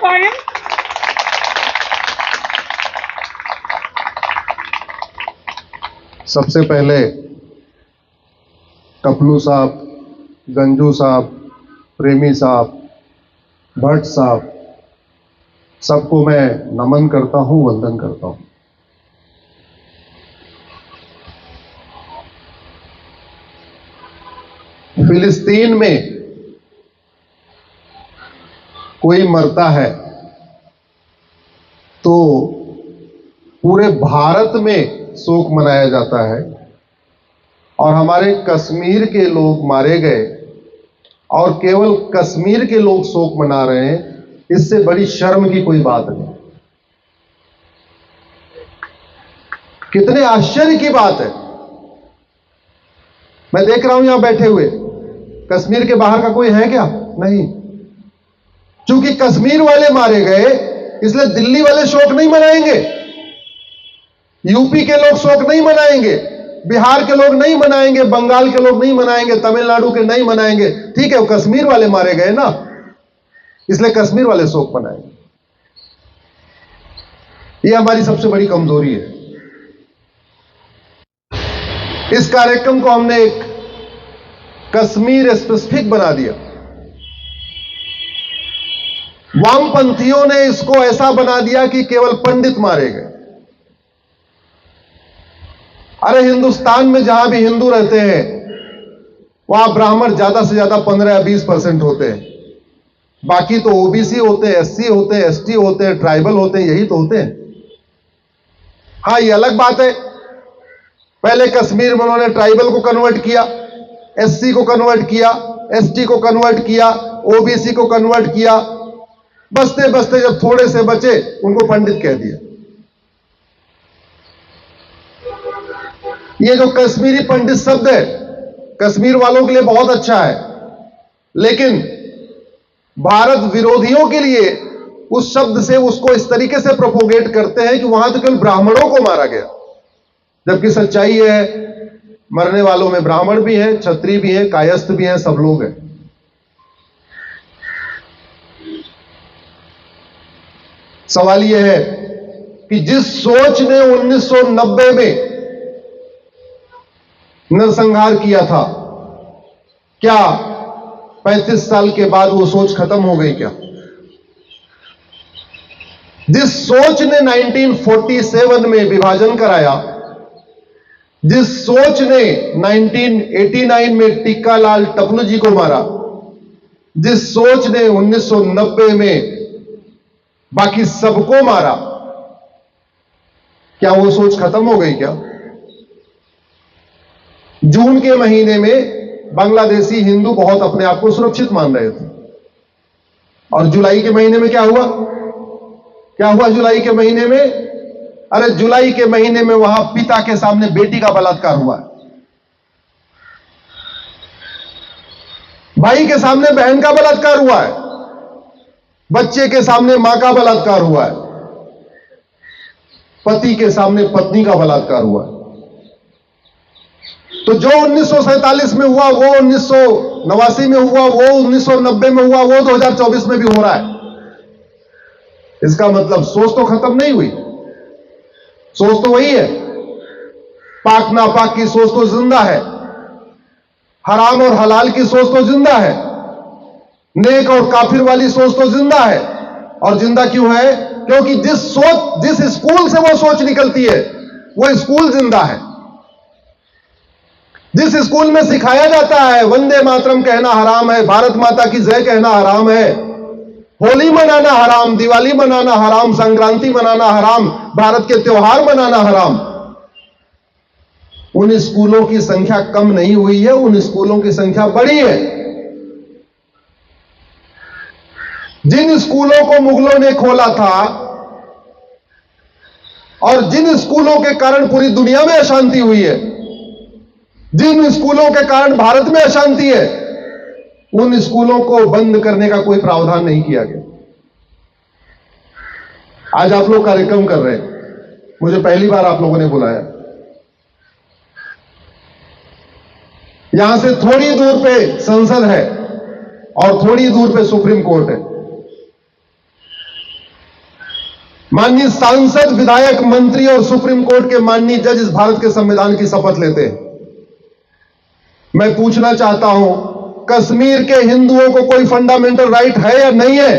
Point. सबसे पहले कपलू साहब, गंजू साहब, प्रेमी साहब, भट्ट साहब, सबको मैं नमन करता हूं, वंदन करता हूं। फिलिस्तीन में कोई मरता है तो पूरे भारत में शोक मनाया जाता है, और हमारे कश्मीर के लोग मारे गए और केवल कश्मीर के लोग शोक मना रहे हैं, इससे बड़ी शर्म की कोई बात नहीं। कितने आश्चर्य की बात है। मैं देख रहा हूं यहां बैठे हुए, कश्मीर के बाहर का कोई है क्या? नहीं। क्योंकि कश्मीर वाले मारे गए इसलिए दिल्ली वाले शोक नहीं मनाएंगे, यूपी के लोग शोक नहीं मनाएंगे, बिहार के लोग नहीं मनाएंगे, बंगाल के लोग नहीं मनाएंगे, तमिलनाडु के नहीं मनाएंगे। ठीक है, वो कश्मीर वाले मारे गए ना, इसलिए कश्मीर वाले शोक मनाएंगे। ये हमारी सबसे बड़ी कमजोरी है। इस कार्यक्रम को हमने एक कश्मीर स्पेसिफिक बना दिया। वामपंथियों ने इसको ऐसा बना दिया कि केवल पंडित मारे गए। अरे हिंदुस्तान में जहां भी हिंदू रहते हैं वहां ब्राह्मण ज्यादा से ज्यादा 15 या 20% होते हैं, बाकी तो ओबीसी होते हैं, एससी होते हैं, एसटी होते हैं, ट्राइबल होते हैं, यही तो होते हैं। हां, ये अलग बात है, पहले कश्मीर में उन्होंने ट्राइबल को कन्वर्ट किया, एससी को कन्वर्ट किया, एसटी को कन्वर्ट किया, ओबीसी को कन्वर्ट किया, बचते बचते जब थोड़े से बचे उनको पंडित कह दिया। ये जो कश्मीरी पंडित शब्द है कश्मीर वालों के लिए बहुत अच्छा है, लेकिन भारत विरोधियों के लिए उस शब्द से उसको इस तरीके से प्रोपोगेट करते हैं कि वहां तो केवल ब्राह्मणों को मारा गया, जबकि सच्चाई है मरने वालों में ब्राह्मण भी हैं, क्षत्रिय भी हैं, कायस्थ भी हैं, सब लोग हैं। सवाल यह है कि जिस सोच ने 1990 में नरसंहार किया था, क्या 35 साल के बाद वो सोच खत्म हो गई क्या? जिस सोच ने 1947 में विभाजन कराया, जिस सोच ने 1989 में टिक्कालाल टपलू जी को मारा, जिस सोच ने 1990 में बाकी सबको मारा, क्या वो सोच खत्म हो गई क्या? जून के महीने में बांग्लादेशी हिंदू बहुत अपने आप को सुरक्षित मान रहे थे, और जुलाई के महीने में क्या हुआ? क्या हुआ जुलाई के महीने में? अरे जुलाई के महीने में वहां पिता के सामने बेटी का बलात्कार हुआ है, भाई के सामने बहन का बलात्कार हुआ है, बच्चे के सामने मां का बलात्कार हुआ है, पति के सामने पत्नी का बलात्कार हुआ है। तो जो 1947 में हुआ, वो 1989 में हुआ, वो 1990 में हुआ, वो 2024 में भी हो रहा है। इसका मतलब सोच तो खत्म नहीं हुई, सोच तो वही है। पाक नापाक की सोच तो जिंदा है, हराम और हलाल की सोच तो जिंदा है, नेक और काफिर वाली सोच तो जिंदा है। और जिंदा क्यों है? क्योंकि जिस स्कूल से वो सोच निकलती है वो स्कूल जिंदा है। जिस स्कूल में सिखाया जाता है वंदे मातरम कहना हराम है, भारत माता की जय कहना हराम है, होली मनाना हराम, दिवाली मनाना हराम, संक्रांति मनाना हराम, भारत के त्योहार मनाना हराम, उन स्कूलों की संख्या कम नहीं हुई है, उन स्कूलों की संख्या बढ़ी है। जिन स्कूलों को मुगलों ने खोला था और जिन स्कूलों के कारण पूरी दुनिया में अशांति हुई है, जिन स्कूलों के कारण भारत में अशांति है, उन स्कूलों को बंद करने का कोई प्रावधान नहीं किया गया। आज आप लोग कार्यक्रम कर रहे हैं, मुझे पहली बार आप लोगों ने बुलाया। यहां से थोड़ी दूर पे संसद है और थोड़ी दूर पे सुप्रीम कोर्ट है। माननीय सांसद, विधायक, मंत्री और सुप्रीम कोर्ट के माननीय जज इस भारत के संविधान की शपथ लेते हैं। मैं पूछना चाहता हूं, कश्मीर के हिंदुओं को कोई फंडामेंटल राइट है या नहीं है?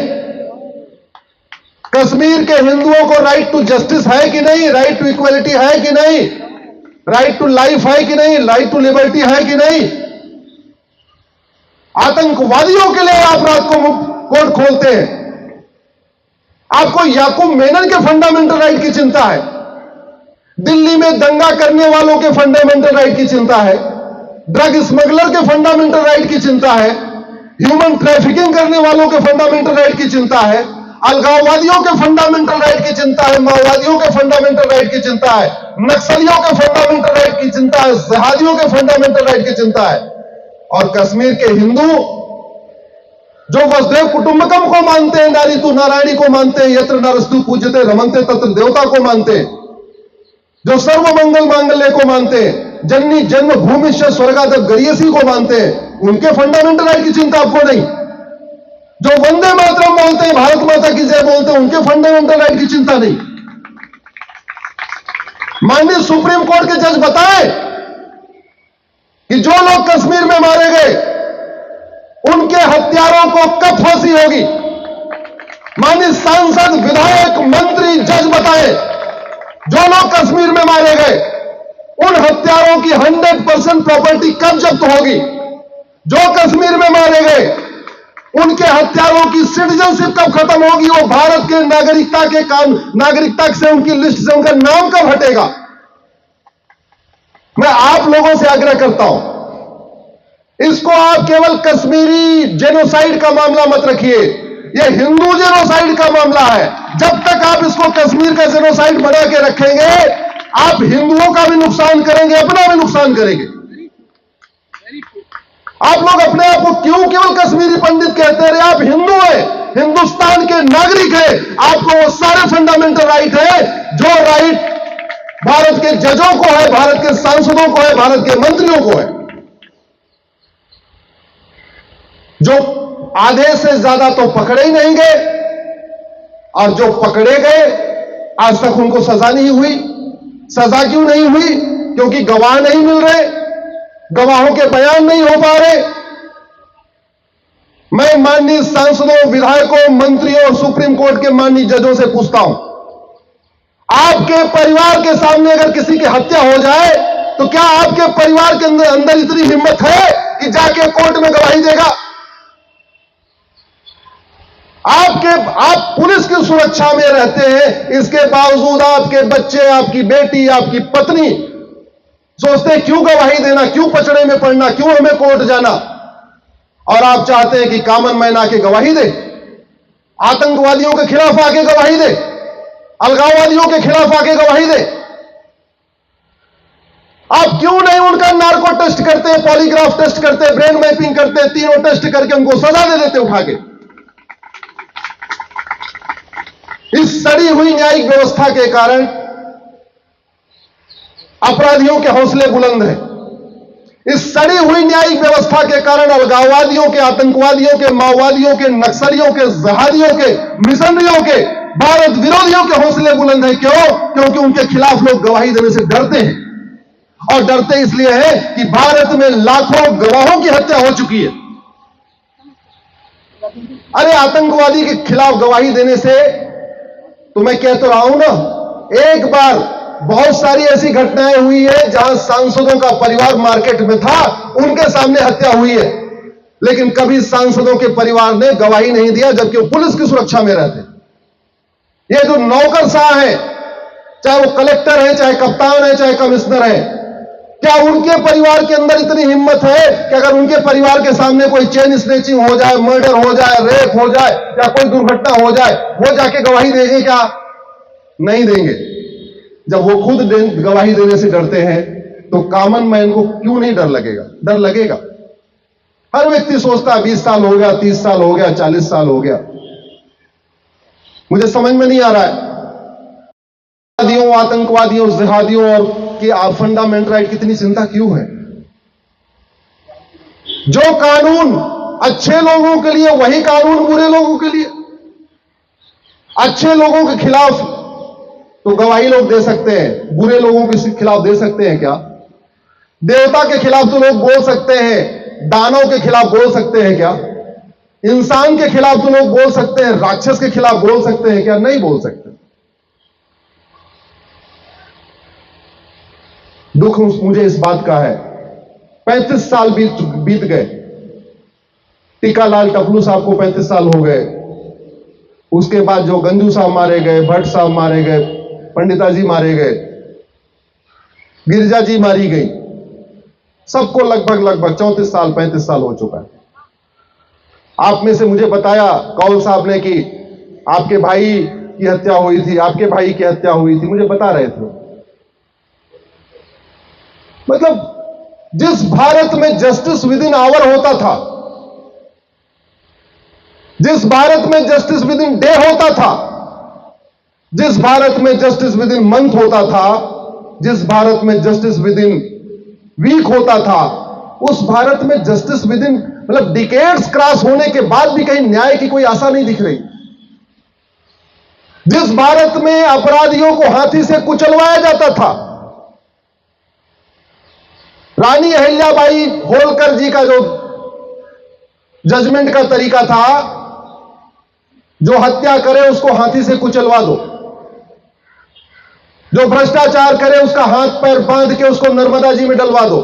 कश्मीर के हिंदुओं को राइट टू जस्टिस है कि नहीं? राइट टू इक्वलिटी है कि नहीं? राइट टू लाइफ है कि नहीं? राइट टू लिबर्टी है कि नहीं? आतंकवादियों के लिए आप रात को कोर्ट खोलते हैं। आपको याकूब मेनन के फंडामेंटल राइट की चिंता है, दिल्ली में दंगा करने वालों के फंडामेंटल राइट की चिंता है, ड्रग स्मगलर के फंडामेंटल राइट की चिंता है, ह्यूमन ट्रैफिकिंग करने वालों के फंडामेंटल राइट की चिंता है, अलगाववादियों के फंडामेंटल राइट की चिंता है, माओवादियों के फंडामेंटल राइट की चिंता है, नक्सलियों के फंडामेंटल राइट की चिंता है, जिहादियों के फंडामेंटल राइट की चिंता है। और कश्मीर के हिंदू जो वसुधैव कुटुंबकम को मानते हैं, नारी तू नारायणी को मानते हैं, यत्र नरस्तु पूज्यते रमन्ते तत्र देवता को मानते हैं, जो सर्व मंगल मांगल्य को मानते हैं, जननी जन्म भूमि से स्वर्गादप गरियसी को मानते हैं, उनके फंडामेंटल राइट की चिंता आपको नहीं। जो वंदे मातरम बोलते हैं, भारत माता की जय बोलते हैं, उनके फंडामेंटल राइट की चिंता नहीं। माननीय सुप्रीम कोर्ट के जज बताएं कि जो लोग कश्मीर में मारे गए उनके हत्यारों को कब फांसी होगी? माननीय सांसद, विधायक, मंत्री, जज बताएं, जो लोग कश्मीर में मारे गए उन हत्यारों की 100% प्रॉपर्टी कब जब्त होगी? जो कश्मीर में मारे गए उनके हत्यारों की सिटीजनशिप कब खत्म होगी? वो भारत के नागरिकता से उनकी लिस्ट से उनका नाम कब हटेगा? मैं आप लोगों से आग्रह करता हूं, इसको आप केवल कश्मीरी जेनोसाइड का मामला मत रखिए, यह हिंदू जेनोसाइड का मामला है। जब तक आप इसको कश्मीर का जेनोसाइड बना के रखेंगे, आप हिंदुओं का भी नुकसान करेंगे, अपना भी नुकसान करेंगे। आप लोग अपने आप को क्यों केवल कश्मीरी पंडित कहते रहे? आप हिंदू हैं, हिंदुस्तान के नागरिक हैं, आपको वो सारे फंडामेंटल राइट है जो राइट भारत के जजों को है, भारत के सांसदों को है, भारत के मंत्रियों को है। जो आधे से ज्यादा तो पकड़े ही नहीं गए, और जो पकड़े गए आज तक उनको सजा नहीं हुई। सजा क्यों नहीं हुई? क्योंकि गवाह नहीं मिल रहे, गवाहों के बयान नहीं हो पा रहे। मैं माननीय सांसदों, विधायकों, मंत्रियों और सुप्रीम कोर्ट के माननीय जजों से पूछता हूं, आपके परिवार के सामने अगर किसी की हत्या हो जाए तो क्या आपके परिवार के अंदर इतनी हिम्मत है कि जाके कोर्ट में गवाही देगा? आप पुलिस की सुरक्षा में रहते हैं, इसके बावजूद आपके बच्चे, आपकी बेटी, आपकी पत्नी सोचते हैं क्यों गवाही देना, क्यों पचड़े में पड़ना, क्यों हमें कोर्ट जाना। और आप चाहते हैं कि कॉमन मैन आके गवाही दे, आतंकवादियों के खिलाफ आके गवाही दे, अलगाववादियों के खिलाफ आके गवाही दे। आप क्यों नहीं उनका नार्को टेस्ट करते, पॉलीग्राफ टेस्ट करते, ब्रेन मैपिंग करते, तीनों टेस्ट करके उनको सजा दे देते उठा के? इस सड़ी हुई न्यायिक व्यवस्था के कारण अपराधियों के हौसले बुलंद हैं। इस सड़ी हुई न्यायिक व्यवस्था के कारण अलगाववादियों के, आतंकवादियों के, माओवादियों के, नक्सलियों के, जिहादियों के, मिशनरियों के, भारत विरोधियों के हौसले बुलंद हैं। क्यों? क्योंकि उनके खिलाफ लोग गवाही देने से डरते हैं, और डरते इसलिए है कि भारत में लाखों गवाहों की हत्या हो चुकी है। अरे आतंकवादी के खिलाफ गवाही देने से तो मैं कह तो रहा हूं ना, एक बार बहुत सारी ऐसी घटनाएं हुई है जहां सांसदों का परिवार मार्केट में था, उनके सामने हत्या हुई है, लेकिन कभी सांसदों के परिवार ने गवाही नहीं दिया, जबकि वो पुलिस की सुरक्षा में रहते। ये जो नौकरशाह है, चाहे वो कलेक्टर है, चाहे कप्तान है, चाहे कमिश्नर है, क्या उनके परिवार के अंदर इतनी हिम्मत है कि अगर उनके परिवार के सामने कोई चेन स्नैचिंग हो जाए, मर्डर हो जाए, रेप हो जाए या कोई दुर्घटना हो जाए, वो जाके गवाही देंगे क्या? नहीं देंगे। जब वो खुद गवाही देने से डरते हैं तो कॉमन मैन को क्यों नहीं डर लगेगा? डर लगेगा। हर व्यक्ति सोचता है 20 साल हो गया, 30 साल हो गया, 40 साल हो गया। मुझे समझ में नहीं आ रहा है आतंकवादियों, जिहादियों और कि फंडामेंटल राइट कितनी चिंता क्यों है? जो कानून अच्छे लोगों के लिए वही कानून बुरे लोगों के लिए। अच्छे लोगों के खिलाफ तो गवाही लोग दे सकते हैं, बुरे लोगों के खिलाफ दे सकते हैं क्या? देवता के खिलाफ तो लोग बोल सकते हैं, दानव के खिलाफ बोल सकते हैं क्या? इंसान के खिलाफ तो लोग बोल सकते हैं, राक्षस के खिलाफ बोल सकते हैं क्या? नहीं बोल सकते। दुख मुझे इस बात का है, 35 साल बीत गए, टीकालाल टपलू साहब को 35 साल हो गए, उसके बाद जो गंजू साहब मारे गए, भट्ट साहब मारे गए, पंडिताजी मारे गए, गिरजा जी मारी गई, सबको लगभग 34 साल 35 साल हो चुका है। आप में से मुझे बताया कौल साहब ने कि आपके भाई की हत्या हुई थी, आपके भाई की हत्या हुई थी, मुझे बता रहे थे। मतलब जिस भारत में जस्टिस विद इन आवर होता था, जिस भारत में जस्टिस विद इन डे होता था, जिस भारत में जस्टिस विद इन मंथ होता था, जिस भारत में जस्टिस विद इन वीक होता था, उस भारत में जस्टिस विद इन मतलब डिकेड्स क्रॉस होने के बाद भी कहीं न्याय की कोई आशा नहीं दिख रही। जिस भारत में अपराधियों को हाथी से कुचलवाया जाता था, रानी अहिल्याबाई होलकर जी का जो जजमेंट का तरीका था, जो हत्या करे उसको हाथी से कुचलवा दो, जो भ्रष्टाचार करे उसका हाथ पैर बांध के उसको नर्मदा जी में डलवा दो।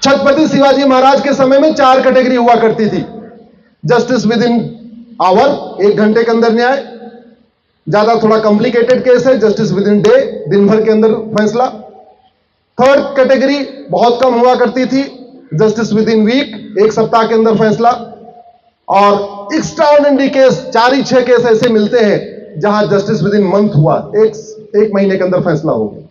छत्रपति शिवाजी महाराज के समय में 4 कैटेगरी हुआ करती थी, जस्टिस विद इन आवर, 1 घंटे के अंदर न्याय, ज्यादा थोड़ा कॉम्प्लिकेटेड केस है, जस्टिस विद इन डे, दिन भर के अंदर फैसला। 3rd कैटेगरी बहुत कम हुआ करती थी, जस्टिस विद इन वीक, 1 सप्ताह के अंदर फैसला। और एक्स्ट्राऑर्डिनरी केस 4 ही 6 केस ऐसे मिलते हैं जहां जस्टिस विद इन मंथ हुआ, एक महीने के अंदर फैसला हो गया।